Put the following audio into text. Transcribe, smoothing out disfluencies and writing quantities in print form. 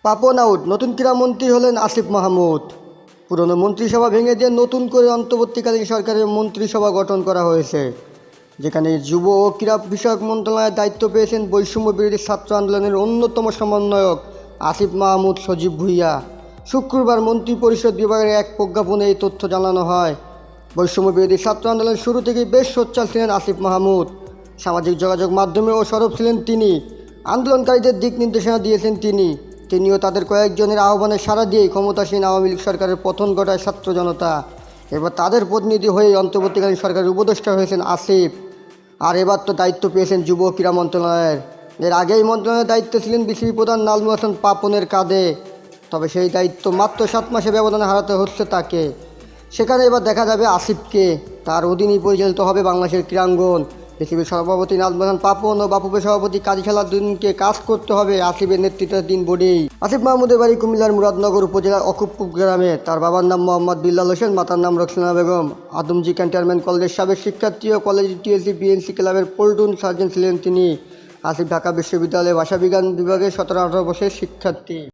Papon out, নতুন ক্রীড়ামন্ত্রী হলেন আসিফ মাহমুদ। পুরনো মন্ত্রিসভা ভেঙে দিয়ে নতুন করে অন্তর্বর্তীকালীন সরকারের মন্ত্রিসভা গঠন করা হয়েছে, যেখানে যুব ও ক্রীড়া বিষয়ক মন্ত্রণালয়ের দায়িত্ব পেয়েছেন বৈষম্য বিরোধী ছাত্র আন্দোলনের অন্যতম সমন্বয়ক আসিফ মাহমুদ সজীব ভুঁইয়া। শুক্রবার মন্ত্রিপরিষদ বিভাগের এক প্রজ্ঞাপনে এই তথ্য জানানো হয়। বৈষম্য বিরোধী ছাত্র আন্দোলনের শুরু থেকেই বেশ সোচ্চার ছিলেন আসিফ মাহমুদ। সামাজিক যোগাযোগ মাধ্যমেও সরব ছিলেন তিনি। আন্দোলনকারীদের দিক নির্দেশনা দিয়েছেন তিনিও তাদের কয়েকজনের আহ্বানে সাড়া দিয়েই ক্ষমতাসীন আওয়ামী লীগ সরকারের পতন ঘটায় ছাত্র জনতা। এবার তাদের প্রতিনিধি হয়ে অন্তর্বর্তীকালীন সরকারের উপদেষ্টা হয়েছেন আসিফ। আর এবার তো দায়িত্ব পেয়েছেন যুব ও ক্রীড়া মন্ত্রণালয়ের। এর আগে এই মন্ত্রণালয়ের দায়িত্বে ছিলেন বিসিবি প্রধান নাজমুল হাসান পাপনের কাঁধে। তবে সেই দায়িত্ব মাত্র 7 মাসে ব্যবধানে হারাতে হচ্ছে তাকে। সেখানে এবার দেখা যাবে আসিফকে। তার অধীনেই পরিচালিত হবে বাংলাদেশের ক্রীড়াঙ্গন। বিসিবির সভাপতি নাজমুল হাসান পাপন ও বাফুফের সভাপতি কাজী সালাউদ্দিনকে কাজ করতে হবে আসিফের নেতৃত্বাধীন বোর্ডেই। আসিফ মাহমুদের বাড়ি কুমিল্লার মুরাদনগর উপজেলার অকুপুর গ্রামে। তার বাবার নাম মোহাম্মদ বিল্লাল হোসেন, মাতার নাম রোকসানা বেগম। আদমজী ক্যান্টনমেন্ট কলেজের সাবেক শিক্ষার্থী ও কলেজ টিএসসি বিএনসি ক্লাবের পল্টন সার্জেন্ট ছিলেন তিনি। আসিফ ঢাকা বিশ্ববিদ্যালয়ের ভাষাবিজ্ঞান বিভাগের 17-18 বছরের শিক্ষার্থী।